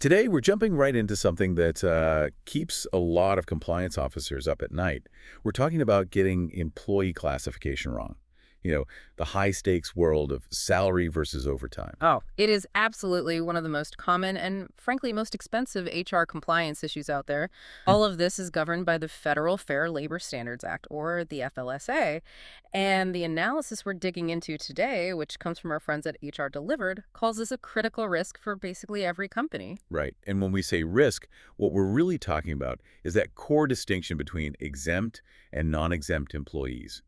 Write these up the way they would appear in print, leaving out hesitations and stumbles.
Today, we're jumping right into something that keeps a lot of compliance officers up at night. We're talking about getting employee classification wrong. The high-stakes world of salary versus overtime. Oh, it is absolutely one of the most common and, frankly, most expensive HR compliance issues out there. Hmm. All of this is governed by the Federal Fair Labor Standards Act, or the FLSA. And the analysis we're digging into today, which comes from our friends at HRDelivered, calls this a critical risk for basically every company. Right. And when we say risk, what we're really talking about is that core distinction between exempt and non-exempt employees.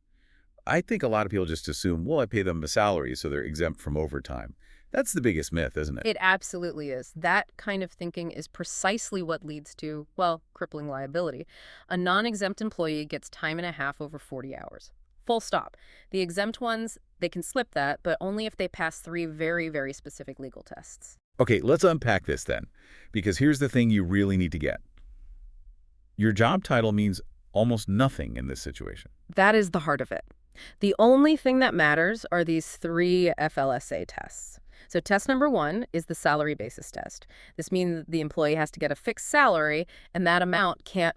I think a lot of people just assume, well, I pay them a salary, so they're exempt from overtime. That's the biggest myth, isn't it? It absolutely is. That kind of thinking is precisely what leads to, well, crippling liability. A non-exempt employee gets time and a half over 40 hours. Full stop. The exempt ones, they can slip that, but only if they pass three very, very specific legal tests. Okay, let's unpack this then, because here's the thing you really need to get. Your job title means almost nothing in this situation. That is the heart of it. The only thing that matters are these three FLSA tests. So test number one is the salary basis test. This means the employee has to get a fixed salary, and that amount can't,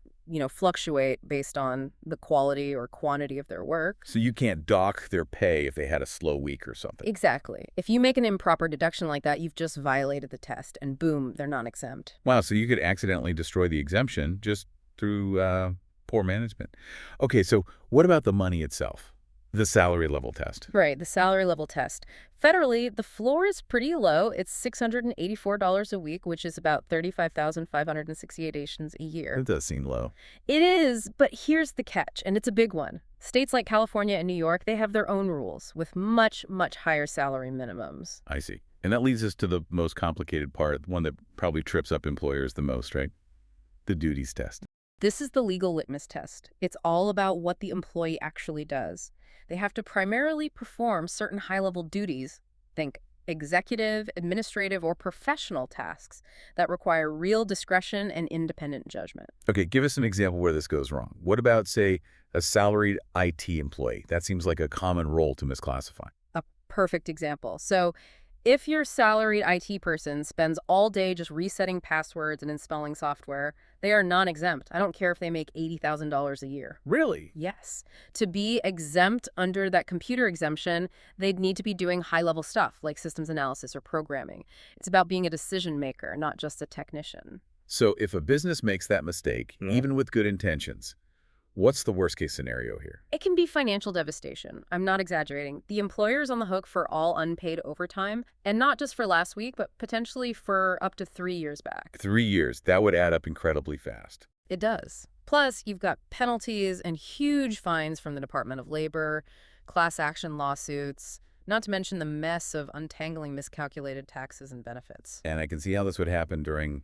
fluctuate based on the quality or quantity of their work. So you can't dock their pay if they had a slow week or something. Exactly. If you make an improper deduction like that, you've just violated the test, and boom, they're non-exempt. Wow, so you could accidentally destroy the exemption just through poor management. Okay, so what about the money itself? The salary level test. Right, the salary level test. Federally, the floor is pretty low. It's $684 a week, which is about 35,568 a year. That does seem low. It is, but here's the catch, and it's a big one. States like California and New York, they have their own rules with much, much higher salary minimums. I see. And that leads us to the most complicated part, the one that probably trips up employers the most, right? The duties test. This is the legal litmus test. It's all about what the employee actually does. They have to primarily perform certain high-level duties, think executive, administrative, or professional tasks that require real discretion and independent judgment. Okay, give us an example where this goes wrong. What about, say, a salaried IT employee? That seems like a common role to misclassify. A perfect example. So if your salaried IT person spends all day just resetting passwords and installing software, they are non-exempt. I don't care if they make $80,000 a year. Really? Yes. To be exempt under that computer exemption, they'd need to be doing high-level stuff like systems analysis or programming. It's about being a decision maker, not just a technician. So if a business makes that mistake, even with good intentions, what's the worst case scenario here? It can be financial devastation. I'm not exaggerating. The employer is on the hook for all unpaid overtime, and not just for last week, but potentially for up to 3 years back. 3 years, that would add up incredibly fast. It does. Plus, you've got penalties and huge fines from the Department of Labor, class action lawsuits, not to mention the mess of untangling miscalculated taxes and benefits. And I can see how this would happen during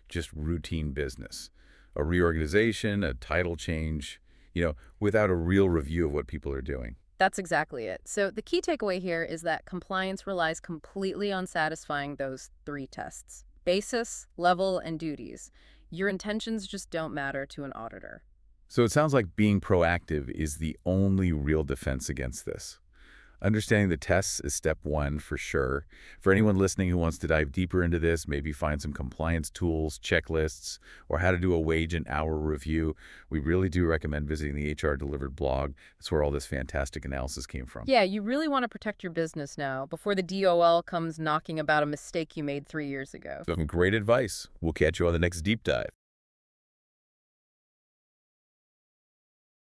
just routine business. A reorganization, a title change, without a real review of what people are doing. That's exactly it. So the key takeaway here is that compliance relies completely on satisfying those three tests: basis, level, and duties. Your intentions just don't matter to an auditor. So it sounds like being proactive is the only real defense against this. Understanding the tests is step one for sure. For anyone listening who wants to dive deeper into this, maybe find some compliance tools, checklists, or how to do a wage and hour review, we really do recommend visiting the HRDelivered blog. That's where all this fantastic analysis came from. Yeah, you really want to protect your business now before the DOL comes knocking about a mistake you made 3 years ago. Some great advice. We'll catch you on the next deep dive.